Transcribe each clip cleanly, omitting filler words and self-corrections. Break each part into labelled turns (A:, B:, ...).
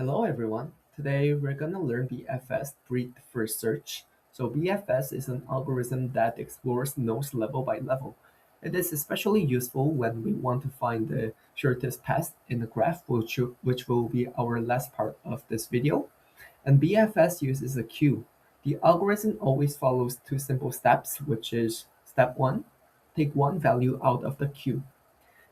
A: Hello everyone. Today we're gonna learn BFS, breadth first search. So BFS is an algorithm that explores nodes level by level. It is especially useful when we want to find the shortest path in a graph, which will be our last part of this video. And BFS uses a queue. The algorithm always follows two simple steps, which is step one, take one value out of the queue.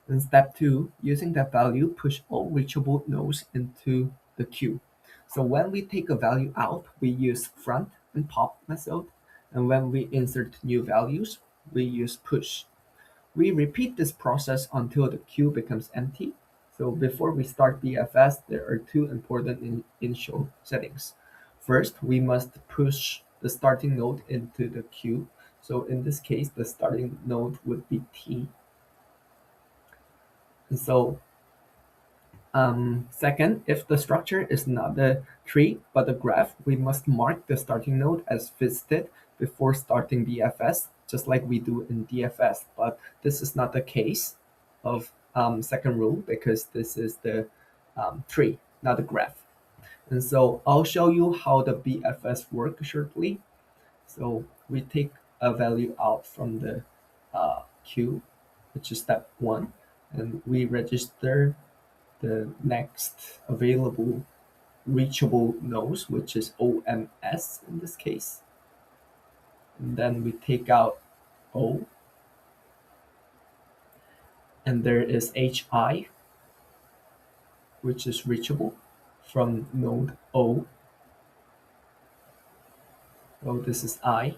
A: In step two, using that value, push all reachable nodes into the queue. So when we take a value out, we use front and pop method. And when we insert new values, we use push. We repeat this process until the queue becomes empty. So before we start BFS, there are two important initial settings. First, we must push the starting node into the queue. So in this case, the starting node would be T. And so second, if the structure is not a tree but a graph, we must mark the starting node as visited before starting BFS, just like we do in DFS. But this is not the case of second rule because this is the tree, not a graph. And so I'll show you how the BFS work shortly. So we take a value out from the queue, which is step one, and we register the next available reachable nodes, which is OMS in this case. And then we take out O, and there is HI, which is reachable from node O. So this is I.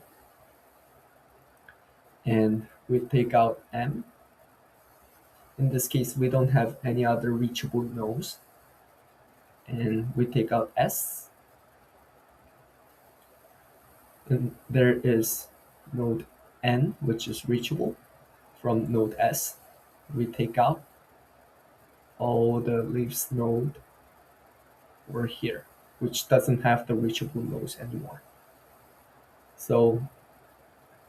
A: And we take out M. In this case, we don't have any other reachable nodes. And we take out S. And there is node N, which is reachable from node S. We take out all the leaves node over here, which doesn't have the reachable nodes anymore. So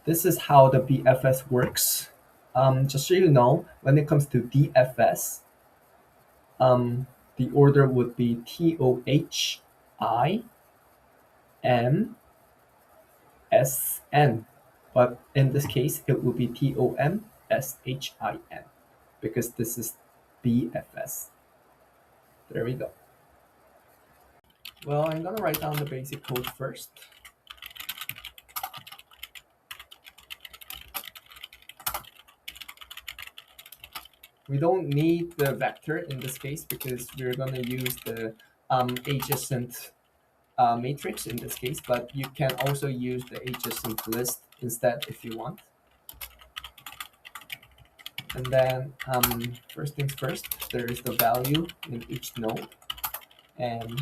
A: this is how the BFS works. Just so you know, when it comes to DFS, the order would be TOHIMSN, but in this case, it will be TOMSHIN because this is BFS. There we go. Well, I'm gonna write down the basic code first. We don't need the vector in this case because we're gonna use the adjacent matrix in this case, but you can also use the adjacent list instead if you want. And then first things first, there is the value in each node, and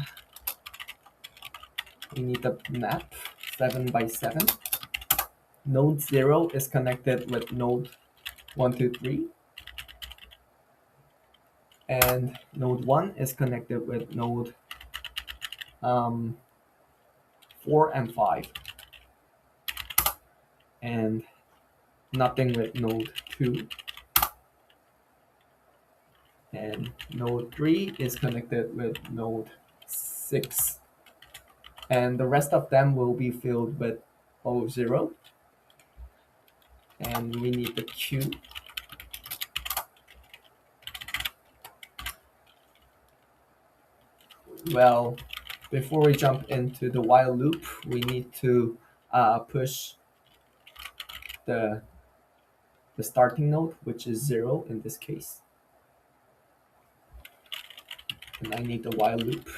A: we need the map 7 by 7. Node 0 is connected with node 1, 2, 3. And node 1 is connected with node 4 and 5. And nothing with node 2. And node 3 is connected with node 6. And the rest of them will be filled with O0. And we need the queue. Well, before we jump into the while loop, we need to push the starting node, which is 0 in this case. And I need the while loop.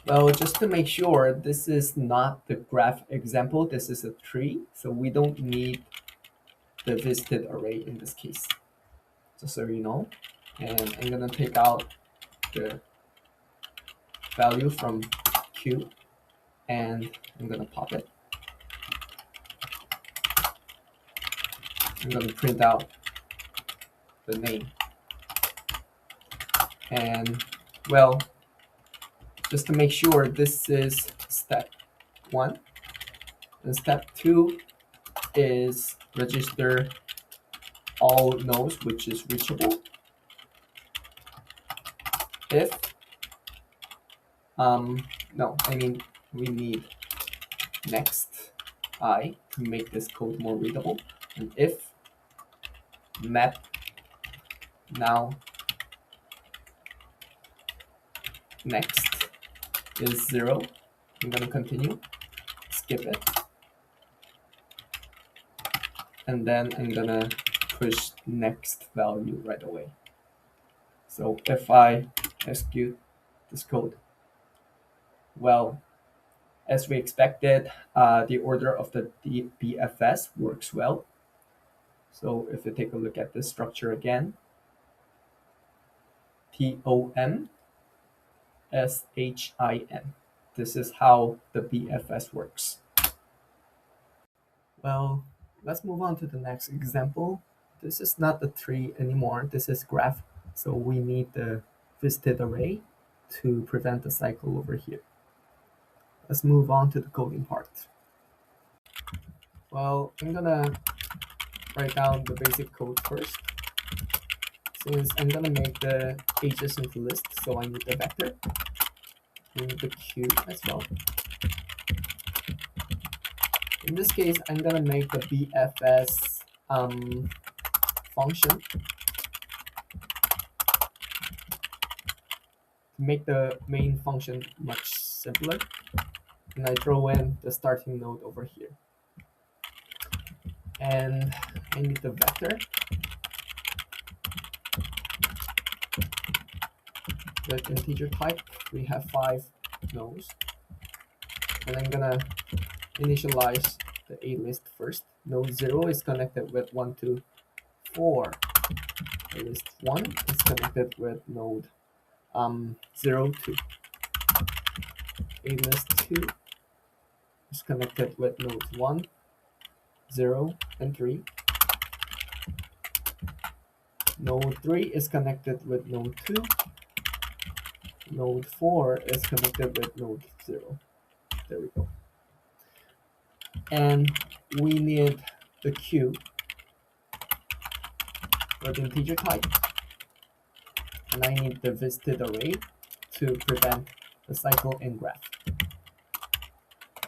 A: Well, just to make sure, this is not the graph example, this is a tree, so we don't need the visited array in this case, just so you know. And I'm gonna take out the value from Q, and I'm gonna pop it. I'm gonna print out the name. And well, just to make sure, this is step 1. And step 2 is register all nodes, which is reachable. If Um, no, I mean, we need next I to make this code more readable. And if map now next is 0, I'm gonna continue, skip it, and then I'm gonna push next value right away. So if I execute this code, well, as we expected, the order of the BFS works well. So if you take a look at this structure again, TOM SHIN. This is how the BFS works. Well, let's move on to the next example. This is not the tree anymore, this is graph. So we need the visited array to prevent the cycle over here. Let's move on to the coding part. Well, I'm gonna write down the basic code first. Since I'm gonna make the ages into list, so I need the vector. I need the queue as well. In this case, I'm gonna make the BFS function to make the main function much simpler. And I throw in the starting node over here. And I need the vector with integer type. We have 5 nodes. And I'm gonna initialize the A list first. Node 0 is connected with 1, 2, 4. A list 1 is connected with node 0, 2. A list 2 is connected with nodes 1, 0, and 3. Node 3 is connected with node 2. Node 4 is connected with node 0. There we go. And we need the queue with integer type. And I need the visited array to prevent the cycle in graph.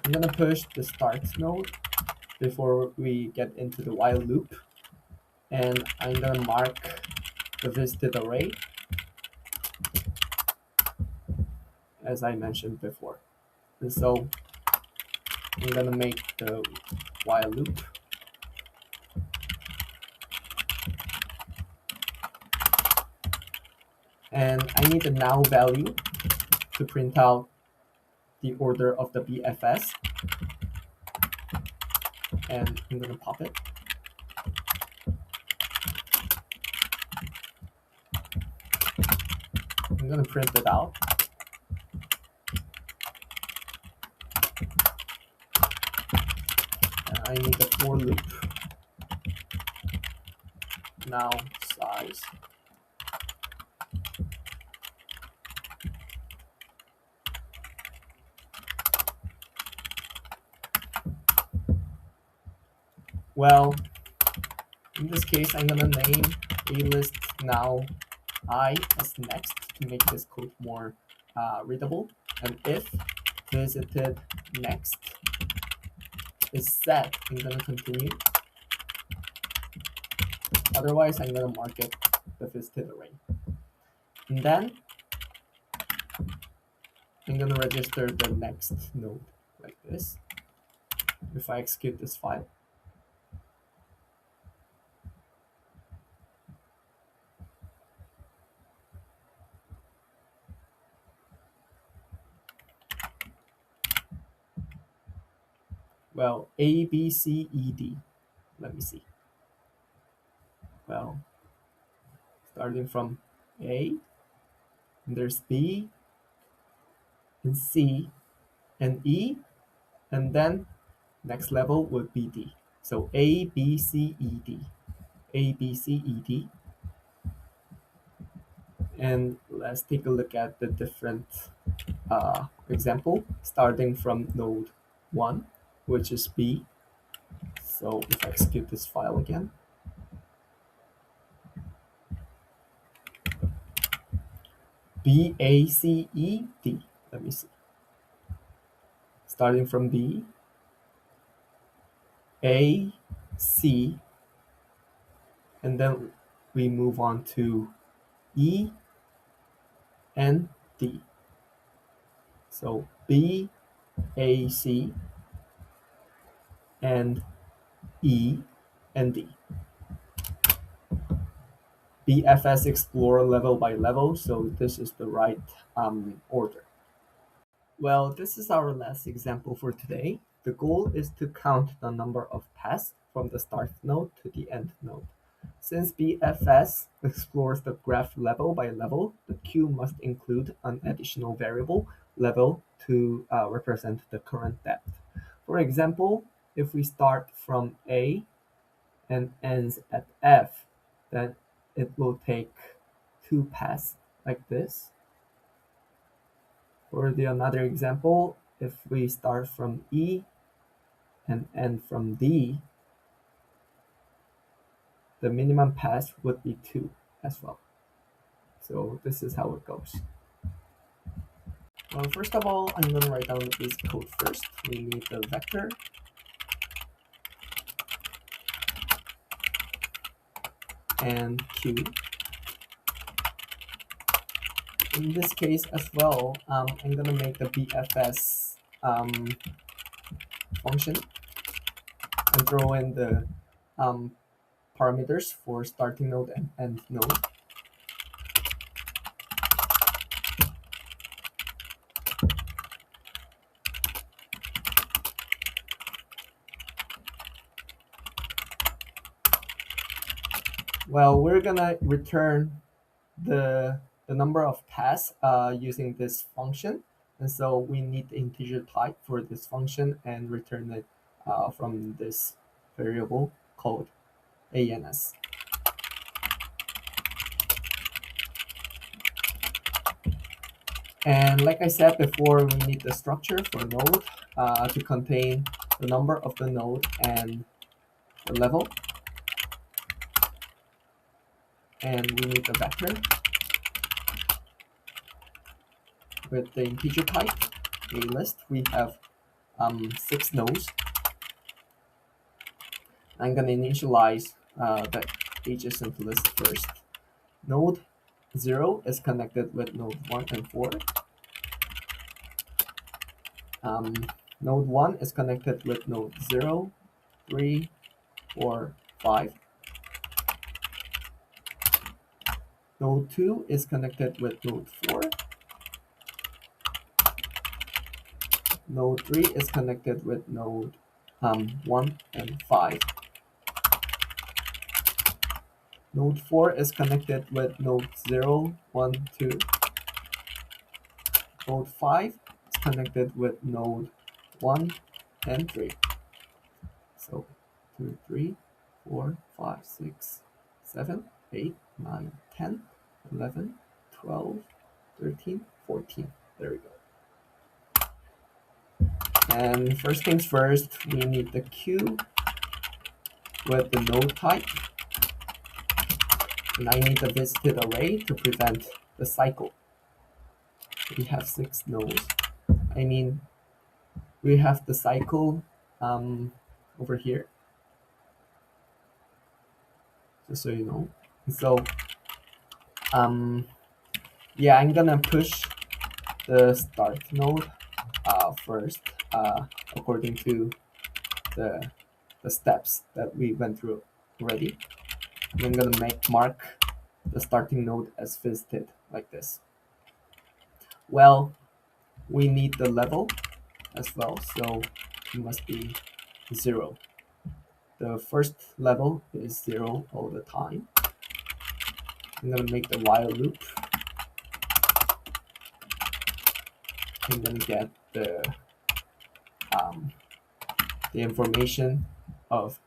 A: I'm gonna push the start node before we get into the while loop. And I'm gonna mark the visited array as I mentioned before. And so I'm gonna make the while loop. And I need the now value to print out the order of the BFS. And I'm gonna pop it. I'm gonna print it out. And I need the for loop. Now size. Well, in this case, I'm gonna name a list now I as next to make this code more readable. And if visited next is set, I'm gonna continue. Otherwise, I'm gonna mark it the visited array. And then I'm gonna register the next node like this. If I execute this file, well, A, B, C, E, D. Let me see. Well, starting from A, and there's B, and C, and E, and then next level would be D. So A, B, C, E, D. A, B, C, E, D. And let's take a look at the different example, starting from node 1, which is B. So if I execute this file again, B, A, C, E, D. Let me see. Starting from B, A, C, and then we move on to E and D. So B, A, C, and E and D. BFS explore level by level, so this is the right order. Well, this is our last example for today. The goal is to count the number of paths from the start node to the end node. Since BFS explores the graph level by level, the queue must include an additional variable level to represent the current depth. For example, if we start from A and ends at F, then it will take 2 paths like this. For the another example, if we start from E and end from D, the minimum path would be 2 as well. So this is how it goes. Well, first of all, I'm going to write down this code first. We need the vector and Q. In this case as well, I'm going to make the BFS function and throw in the parameters for starting node and end node. Well, we're gonna return the number of paths using this function, and so we need the integer type for this function and return it from this variable called ans. And like I said before, we need the structure for node to contain the number of the node and the level. And we need the vector with the integer type, a list. We have 6 nodes. I'm going to initialize the adjacent list first. Node 0 is connected with node 1 and 4. Node 1 is connected with node 0, 3, 4, 5. Node 2 is connected with node 4. Node 3 is connected with node 1 and 5. Node 4 is connected with node 0, 1, 2. Node 5 is connected with node 1 and 3. So 2, 3, 4, 5, 6, 7, 8, 9, 10, 11, 12, 13, 14. There we go. And first things first, we need the queue with the node type. And I need the visited array to prevent the cycle. We have 6 nodes. I mean, we have the cycle over here, just so you know. So yeah, I'm gonna push the start node first according to the steps that we went through already. And I'm gonna mark the starting node as visited like this. Well, we need the level as well, so it must be 0. The first level is 0 all the time. I'm gonna make the while loop. I'm gonna get the information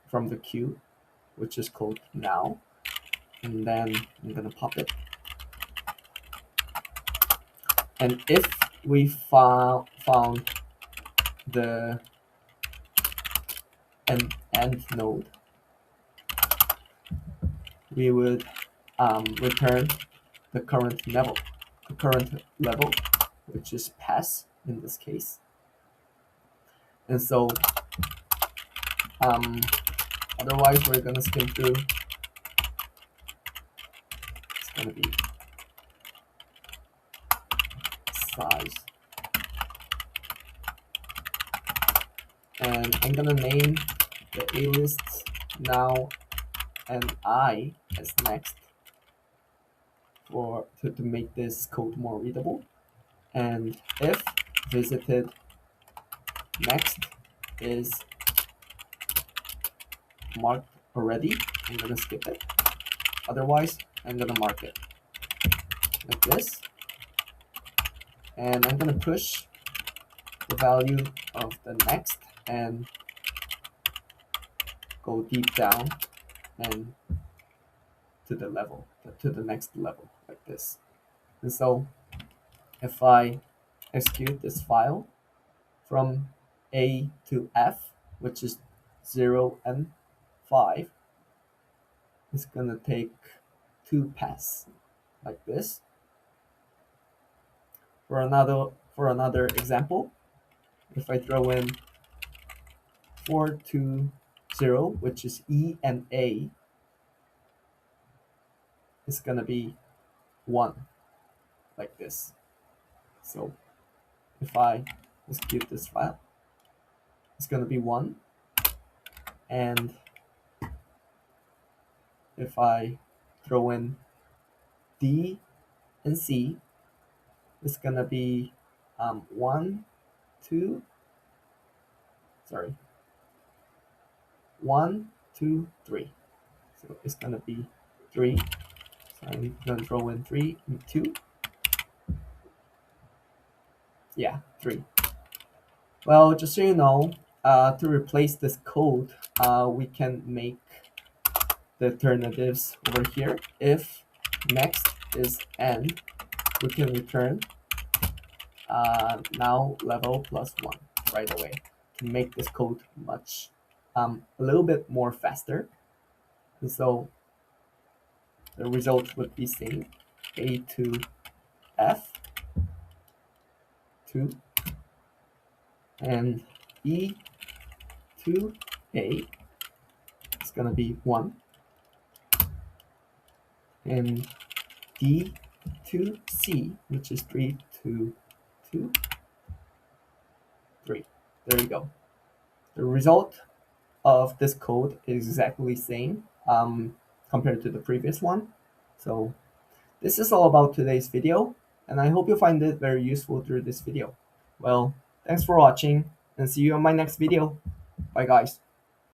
A: from the queue, which is called now, and then I'm gonna pop it. And if we found the end node, we would return the current level, which is pass in this case. And so um, otherwise we're gonna skim through. It's gonna be size. And I'm gonna name the aliases now and I as next to make this code more readable. And if visited next is marked already, I'm gonna skip it. Otherwise, I'm gonna mark it like this. And I'm gonna push the value of the next and go deep down and to the next level like this. And so if I execute this file from A to F, which is 0 and 5, it's gonna take 2 pass like this. For another example, if I throw in 4 to 0, which is E and A, it's gonna be 1 like this. So if I execute this file, it's gonna be 1. And if I throw in D and C, it's gonna be 1, 2, sorry, 1, 2, 3. So it's gonna be 3. So I'm gonna throw in 3 and 2. Yeah, 3. Well, just so you know, to replace this code, we can make the alternatives over here. If next is n, we can return now level plus 1 right away to make this code much a little bit more faster. And so the result would be same. A to F 2 and E to A is gonna be 1 and D to C, which is 3 to 2, 3. There you go. The result of this code is exactly the same compared to the previous one. So this is all about today's video, and I hope you find it very useful through this video. Well, thanks for watching, and see you on my next video. Bye guys.